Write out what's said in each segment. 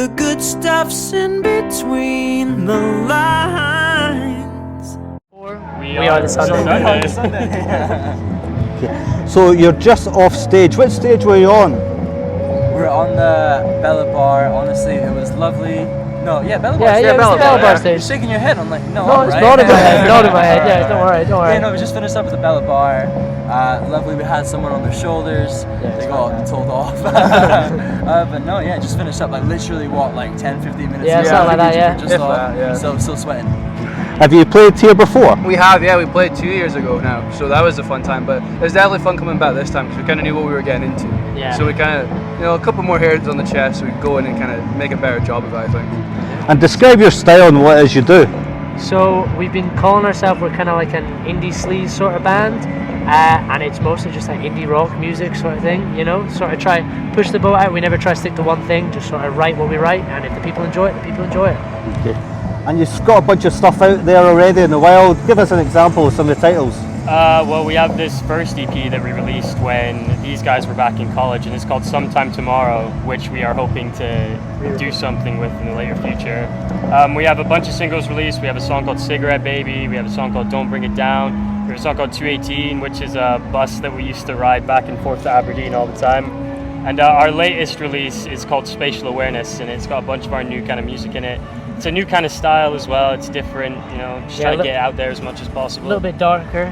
the good stuff's in between the lines. We are the Sunday. So you're just off stage. Which stage were you on? We're on the Bella Bar. Honestly, it was lovely. No, yeah, Bella Bar. Yeah, Bella Bar stage. You're shaking your head. I'm like, no, it's right? not in my head. Not in my head. Yeah, don't worry. Yeah, no, we just finished up at the Bella Bar. Lovely. We had someone on their shoulders. They got told off. But no, yeah, just finished up. Like literally, what, like 10, 15 minutes? Yeah, something like that. Yeah. Still sweating. Have you played here before? We have, yeah. We played 2 years ago now, so that was a fun time. But it was definitely fun coming back this time because we kind of knew what we were getting into. Yeah. So we kind of, a couple more hairs on the chest, so we could go in and kind of make a better job of it, I think. And describe your style and what it is you do. So we've been calling ourselves, we're kind of like an indie sleaze sort of band, and it's mostly just like indie rock music sort of thing, sort of try push the boat out. We never try to stick to one thing, just sort of write what we write, and if the people enjoy it, the people enjoy it. Okay. And you've got a bunch of stuff out there already in the wild. Give us an example of some of the titles. Well, we have this first EP that we released when these guys were back in college, and it's called Sometime Tomorrow, which we are hoping to do something with in the later future. We have a bunch of singles released. We have a song called Cigarette Baby. We have a song called Don't Bring It Down. We have a song called 218, which is a bus that we used to ride back and forth to Aberdeen all the time. And our latest release is called Spatial Awareness, and it's got a bunch of our new kind of music in it. It's a new kind of style as well. It's different, just try to get out there as much as possible. A little bit darker,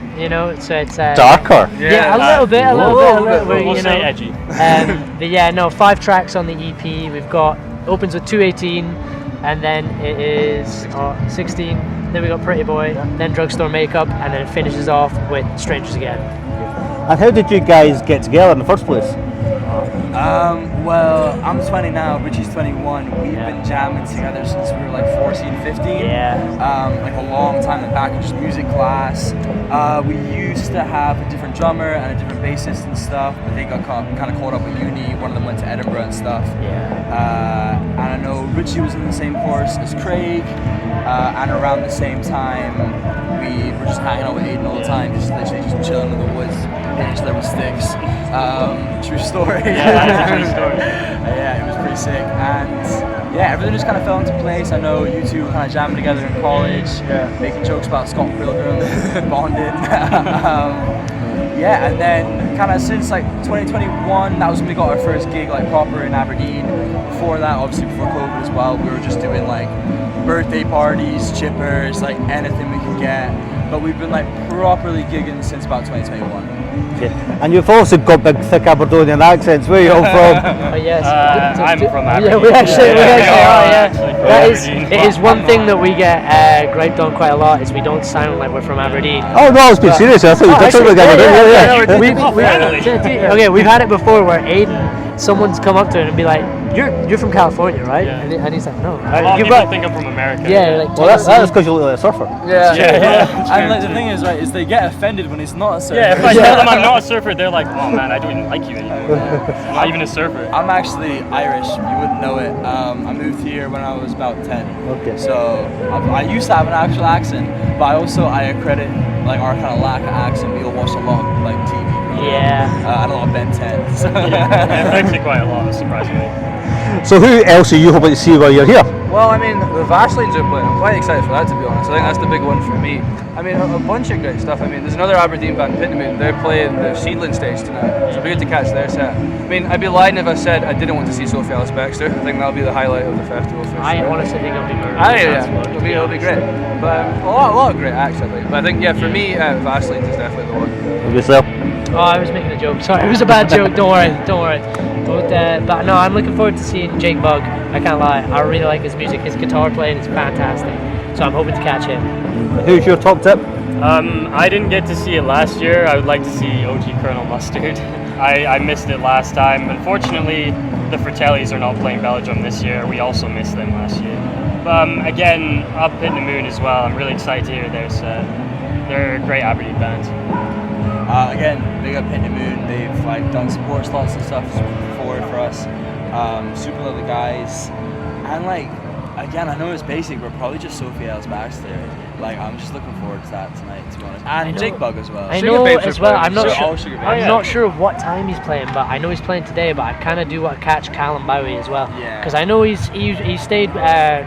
so it's darker. Yeah, a little bit. We'll say edgy. But yeah, no, 5 tracks on the EP. We've got opens with 218, and then it is 16. Then we got Pretty Boy, then Drugstore Makeup, and then it finishes off with Strangers Again. And how did you guys get together in the first place? Well, I'm 20 now, Richie's 21. We've been jamming together since we were like 14, 15. Like a long time back in just music class. We used to have a different drummer and a different bassist and stuff, but they got kind of caught up with uni. One of them went to Edinburgh and stuff. And I know Richie was in the same course as Craig, and around the same time, we were just hanging out with Aidan all the time, just literally just chilling in the woods, hitting each other with sticks. True story. Yeah, it was pretty sick, and everything just kind of fell into place. I know you two were kind of jamming together in college, making jokes about Scott Pilgrim, bonding. And then kind of since like 2021, that was when we got our first gig like proper in Aberdeen. Before that, obviously before COVID as well, we were just doing like birthday parties, chippers, like anything we could get. But we've been like properly gigging since about 2021. Okay. And you've also got big, thick Aberdonian accents. Where are you all from? Yes. I'm from Aberdeen. Yeah, we actually are. It is one thing that we get griped on quite a lot is we don't sound like we're from Aberdeen. Oh no, I was being serious. I thought you did sound like Aberdeen. Okay, we've had it before where Aidan, someone's come up to him and be like, "You're from California, right?" And he's like, "No." A lot of people think I'm from America. Yeah, like well, that's because you look like a surfer. And like the thing is, right, is they get offended when it's not a surfer. Yeah, if I tell them I'm not a surfer, they're like, "Oh man, I don't even like you anymore." I'm not even a surfer. I'm actually Irish. You wouldn't know it. I moved here when I was about 10. Okay. So I used to have an actual accent, but I credit like our kind of lack of accent. We all watch a lot of like TV. And a lot of Ben 10. So. Actually quite a lot, surprisingly. So who else are you hoping to see while you're here? Well, I mean, the Vaselines are playing. I'm quite excited for that, to be honest. I think that's the big one for me. I mean, a bunch of great stuff. I mean, there's another Aberdeen band, Pitney. They're playing the Seedling stage tonight, so it'll be good to catch their set. I mean, I'd be lying if I said I didn't want to see Sophie Ellis Bextor. I think that'll be the highlight of the festival for sure. I honestly think it'll be very it'll be great. But a lot of great acts, I think. But I think, for me, Vaselines is definitely the one. Yourself? Oh, I was making a joke. Sorry, it was a bad joke. Don't worry. But no, I'm looking forward to seeing Jake Bugg. I can't lie. I really like his music. His guitar playing is fantastic. So I'm hoping to catch him. Who's your top tip? I didn't get to see it last year. I would like to see OG Colonel Mustard. I missed it last time. Unfortunately, the Fratellis are not playing Belladrum this year. We also missed them last year. But again, Up in the Moon as well. I'm really excited to hear their set. They're a great Aberdeen band. Again, big up Hit the Moon. They've like done support slots and stuff forward for us. Super lovely guys. And like, again, I know it's basic, but probably just Sophie Ellis Baxter. Like, I'm just looking forward to that tonight, to be honest. And Jake Bug as well. I Sugar know Babes as are well. playing. I'm not Sure, sure. all Sugar Babes. I'm Yeah. not sure what time he's playing, but I know he's playing today. But I kind of do want to catch Callum Bowie as well. Yeah. Because I know he stayed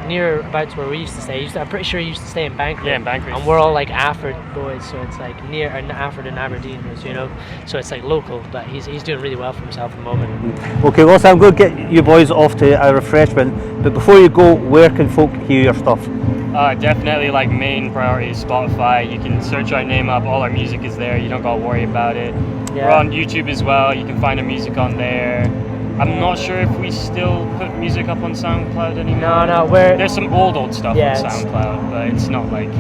near about where we used to stay. I'm pretty sure he used to stay in Bankery. Yeah, in Bankery. And we're all like Afford boys, so it's like near Afford and Aberdeen, you know. So it's like local, but he's doing really well for himself at the moment. Okay, well, so I'm going to get you boys off to a refreshment, but before you go, where can folk hear your stuff? Definitely, like, main priority is Spotify. You can search our name up, all our music is there, you don't gotta worry about it. Yeah. We're on YouTube as well, you can find our music on there. I'm not sure if we still put music up on SoundCloud anymore. No, There's some old stuff Yeah, on SoundCloud, but it's not like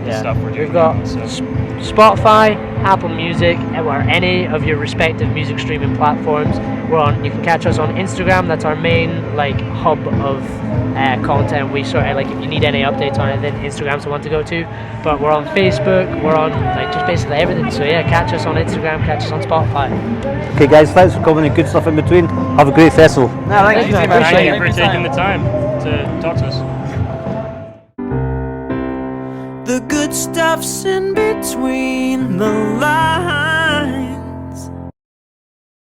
the stuff we're doing We've got now, so. Spotify, Apple Music, or any of your respective music streaming platforms. You can catch us on Instagram. That's our main like hub of content. We sort of like, if you need any updates on it, then Instagram's the one to go to. But we're on Facebook. We're on like just basically everything. So yeah, catch us on Instagram. Catch us on Spotify. Okay, guys, thanks for coming and good stuff in between. Have a great festival. No, thank you, man. man. Thank you for Anytime. taking the time to talk to us. The good stuff's in between the